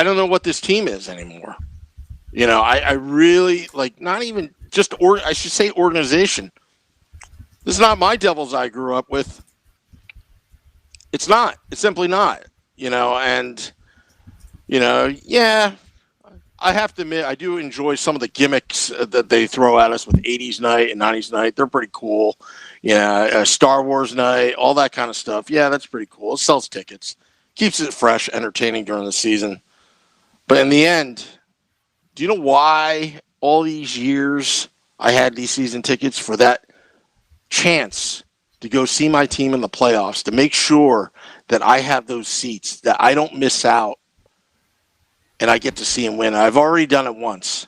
don't know what this team is anymore. I really, not even just, I should say organization. This is not my Devils I grew up with. It's not. It's simply not. I have to admit, I do enjoy some of the gimmicks that they throw at us with 80s night and 90s night. They're pretty cool. Star Wars night, all that kind of stuff. Yeah, that's pretty cool. It sells tickets. Keeps it fresh, entertaining during the season. But in the end, do you know why all these years I had these season tickets? For that chance to go see my team in the playoffs, to make sure that I have those seats, that I don't miss out, and I get to see him win. I've already done it once.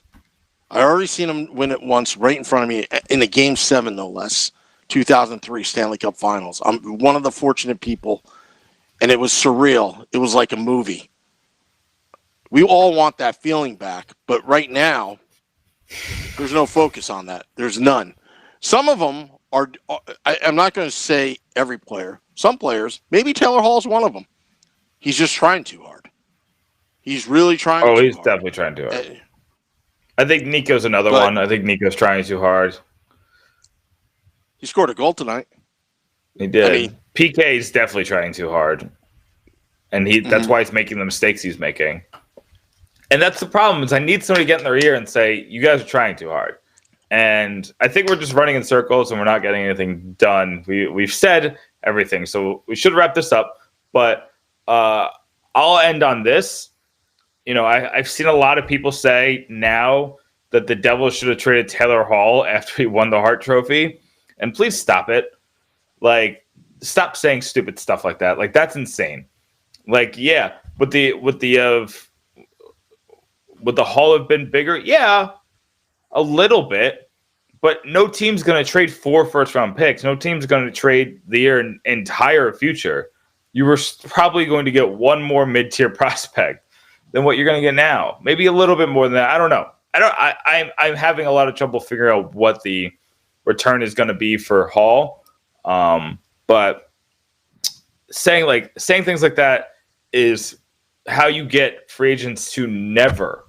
I already seen him win it once right in front of me in the Game 7, no less, 2003 Stanley Cup Finals. I'm one of the fortunate people, and it was surreal. It was like a movie. We all want that feeling back, but right now, there's no focus on that. There's none. Some of them are, I'm not going to say every player. Some players, maybe Taylor Hall's one of them. He's just trying too hard. He's really trying too hard. Oh, he's definitely trying too hard. I think Nico's another one. I think Nico's trying too hard. He scored a goal tonight. He did. PK is definitely trying too hard. And that's why he's making the mistakes he's making. And that's the problem, is I need somebody to get in their ear and say, you guys are trying too hard. And I think we're just running in circles and we're not getting anything done. We've said everything, so we should wrap this up. But I'll end on this. I've seen a lot of people say now that the Devils should have traded Taylor Hall after he won the Hart Trophy. And please stop it. Stop saying stupid stuff like that. That's insane. Would the Hall have been bigger? Yeah, a little bit. But no team's going to trade 4 first-round picks. No team's going to trade the entire future. You were probably going to get one more mid-tier prospect than what you're going to get now. Maybe a little bit more than that. I don't know. I'm having a lot of trouble figuring out what the return is going to be for Hall. But saying things like that is how you get free agents to never,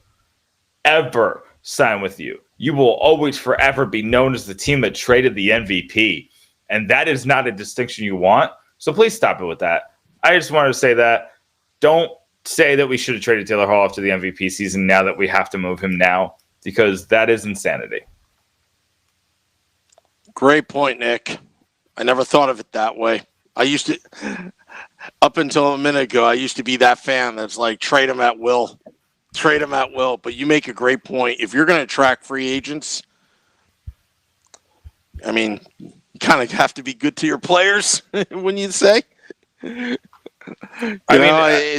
ever sign with you. You will always forever be known as the team that traded the MVP. And that is not a distinction you want. So please stop it with that. I just wanted to say that. Don't say that we should have traded Taylor Hall after the MVP season now that we have to move him now, because that is insanity. Great point, Nick. I never thought of it that way. I used to, up until a minute ago, I used to be that fan that's like, trade him at will. Trade him at will. But you make a great point. If you're going to track free agents, you kind of have to be good to your players, when you say. Imagine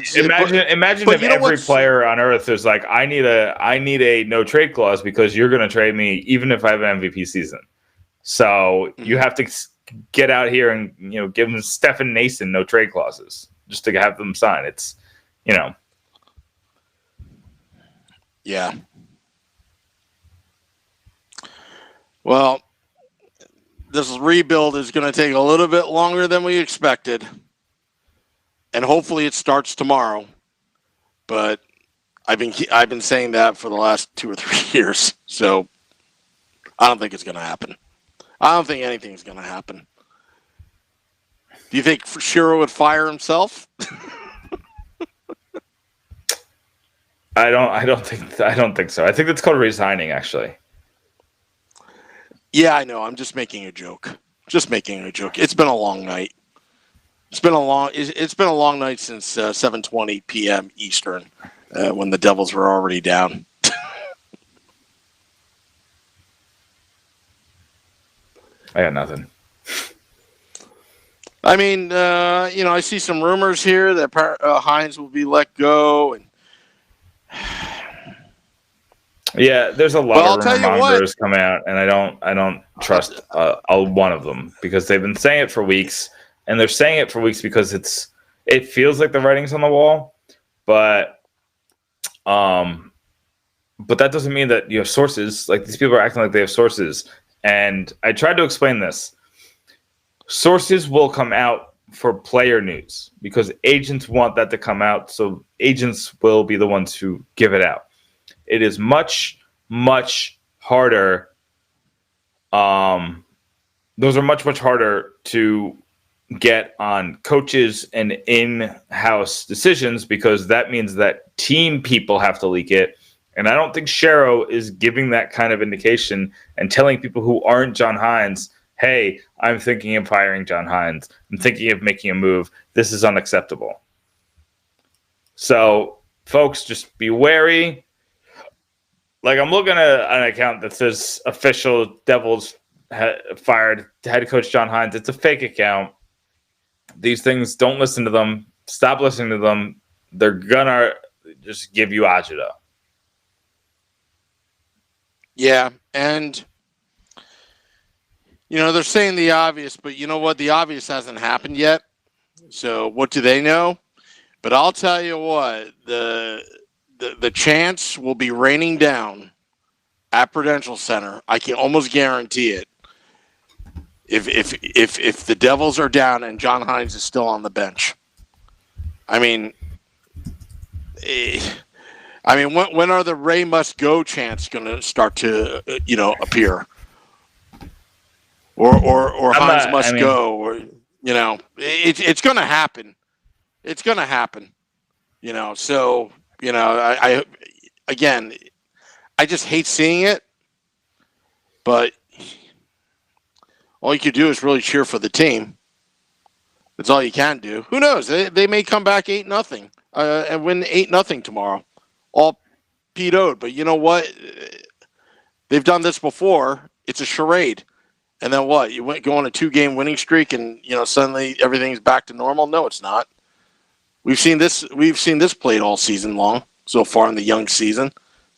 if every player on earth is like, I need a no trade clause because you're going to trade me even if I have an MVP season. So you have to get out here and give them Stefan Nason no trade clauses just to have them sign. It's Yeah. Well, this rebuild is going to take a little bit longer than we expected. And hopefully it starts tomorrow. But I've been saying that for the last 2 or 3 years. So I don't think it's going to happen. I don't think anything's going to happen. Do you think Shiro would fire himself? I don't think so. I think that's called resigning, actually. Yeah, I know. I'm just making a joke. It's been a long night. It's been a long night since 7:20 p.m. Eastern, when the Devils were already down. I got nothing. I see some rumors here that Hines will be let go, and Yeah, there's a lot Well, I'll of tell rumor you what. mongers coming out, and I don't trust one of them because they've been saying it for weeks, and they're saying it for weeks because it feels like the writing's on the wall, but that doesn't mean that you have sources. Like, these people are acting like they have sources, and I tried to explain this. Sources will come out for player news because agents want that to come out, so agents will be the ones who give it out. It is much, much harder. Those are much, much harder to get on coaches and in-house decisions because that means that team people have to leak it. And I don't think Shero is giving that kind of indication and telling people who aren't John Hines, hey, I'm thinking of firing John Hines. I'm thinking of making a move. This is unacceptable. So, folks, just be wary. Like, I'm looking at an account that says official Devils fired head coach John Hines. It's a fake account. These things, don't listen to them. Stop listening to them. They're gonna just give you agita. Yeah, and they're saying the obvious, but you know what? The obvious hasn't happened yet. So what do they know? But I'll tell you what, the chance will be raining down at Prudential Center. I can almost guarantee it. If the Devils are down and John Hines is still on the bench. I mean, when are the Ray must go chants going to start to appear? Or Hines must go, or it's going to happen. It's going to happen. So I again, I just hate seeing it, but all you can do is really cheer for the team. That's all you can do. Who knows? They may come back 8-0 and win 8-0 tomorrow. All PO'd. But you know what? They've done this before. It's a charade. And then what? You go on a 2-game winning streak and suddenly everything's back to normal? No, it's not. We've seen this played all season long so far in the young season.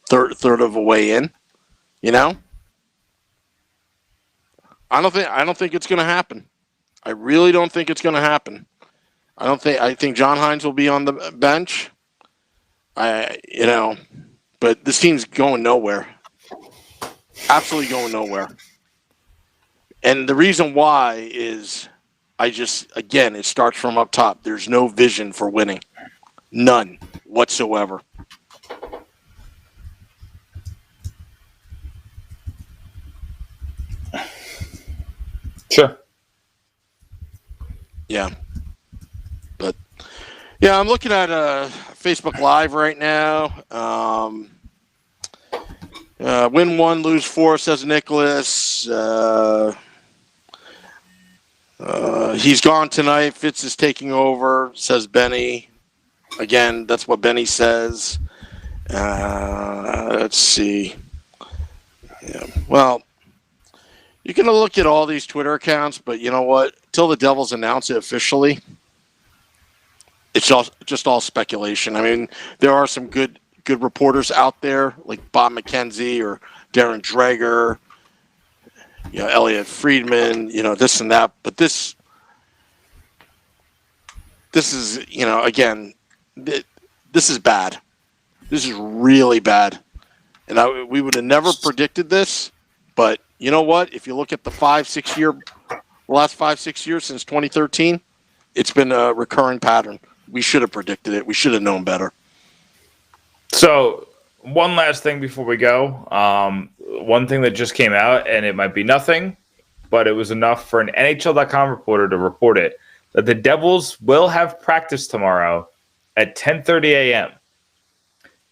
Third of a way in. I don't think it's going to happen. I really don't think it's going to happen. I think John Hines will be on the bench. But this team's going nowhere. Absolutely going nowhere. And the reason why is it starts from up top. There's no vision for winning. None whatsoever. Sure. Yeah. But, I'm looking at Facebook Live right now. Win 1, lose 4, says Nicholas. He's gone tonight. Fitz is taking over, says Benny. Again, that's what Benny says. Let's see. Yeah. Well, you can look at all these Twitter accounts, but you know what? Until the Devils announce it officially, it's just all speculation. I mean, there are some good reporters out there like Bob McKenzie or Darren Dreger, Elliot Friedman, this and that. But this is, again, this is bad. This is really bad. And we would have never predicted this, but you know what? If you look at the last 5-6 years since 2013, it's been a recurring pattern. We should have predicted it. We should have known better. So, one last thing before we go. One thing that just came out, and it might be nothing, but it was enough for an NHL.com reporter to report it, that the Devils will have practice tomorrow at 10:30 a.m.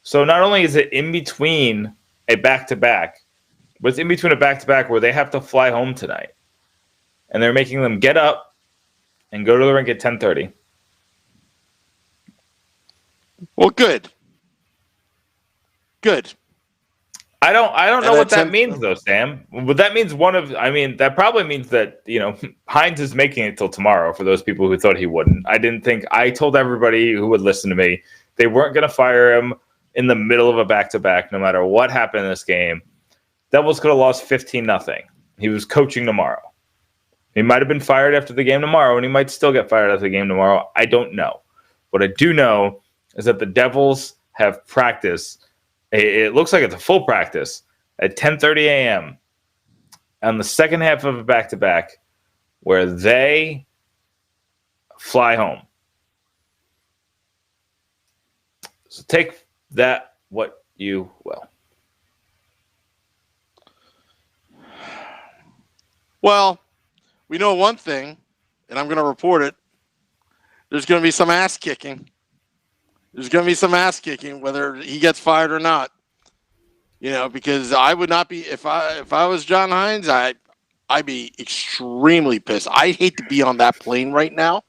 So not only is it in between a back-to-back, but it's in between a back-to-back where they have to fly home tonight. And they're making them get up and go to the rink at 10:30. Well, good. Good. I don't know what that means though, Sam. But that means that probably means that, Hines is making it till tomorrow for those people who thought he wouldn't. I told everybody who would listen to me, they weren't going to fire him in the middle of a back-to-back, no matter what happened in this game. Devils could have lost 15-0. He was coaching tomorrow. He might have been fired after the game tomorrow, and he might still get fired after the game tomorrow. I don't know. What I do know is that the Devils have practice. It looks like it's a full practice at 10:30 a.m. on the second half of a back-to-back where they fly home. So take that what you will. Well, we know one thing, and I'm going to report it. There's going to be some ass kicking. There's going to be some ass kicking, whether he gets fired or not. You know, because I would not be if I was John Hines, I'd be extremely pissed. I'd hate to be on that plane right now,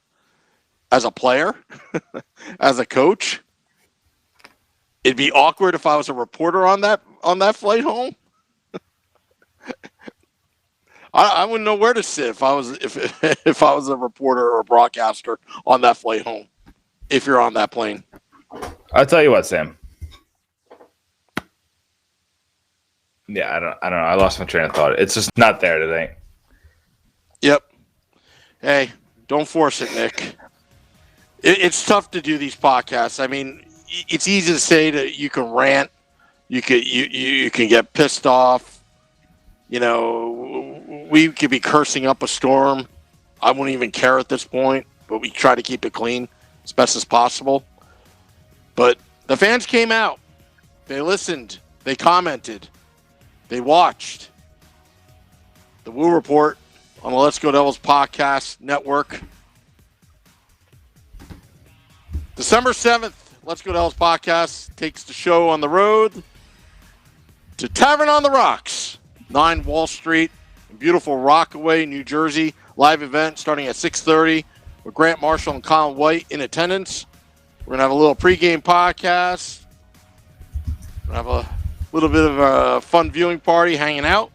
as a player, as a coach. It'd be awkward if I was a reporter on that flight home. I wouldn't know where to sit if I was a reporter or a broadcaster on that flight home. If you're on that plane, I'll tell you what, Sam. Yeah, I don't know. I lost my train of thought. It's just not there today. Yep. Hey, don't force it, Nick. It's tough to do these podcasts. I mean, it's easy to say that you can rant, you can get pissed off. You know, we could be cursing up a storm. I wouldn't even care at this point, but we try to keep it clean as best as possible. But the fans came out. They listened. They commented. They watched. The Woo Report on the Let's Go Devils podcast network. December 7th, Let's Go Devils podcast takes the show on the road to Tavern on the Rocks, 9 Wall Street, in beautiful Rockaway, New Jersey. Live event starting at 6:30 with Grant Marshall and Colin White in attendance. We're going to have a little pregame podcast. We're going to have a little bit of a fun viewing party, hanging out.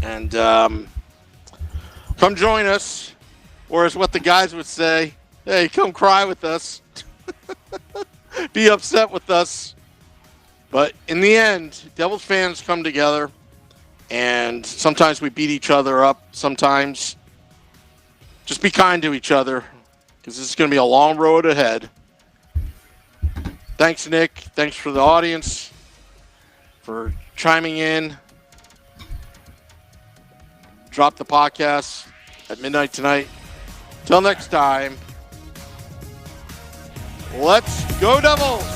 And come join us, or as what the guys would say, hey, come cry with us. Be upset with us. But in the end, Devils fans come together, and sometimes we beat each other up. Sometimes just be kind to each other, because this is going to be a long road ahead. Thanks, Nick. Thanks for the audience for chiming in. Drop the podcast at midnight tonight. Till next time, let's go Devils!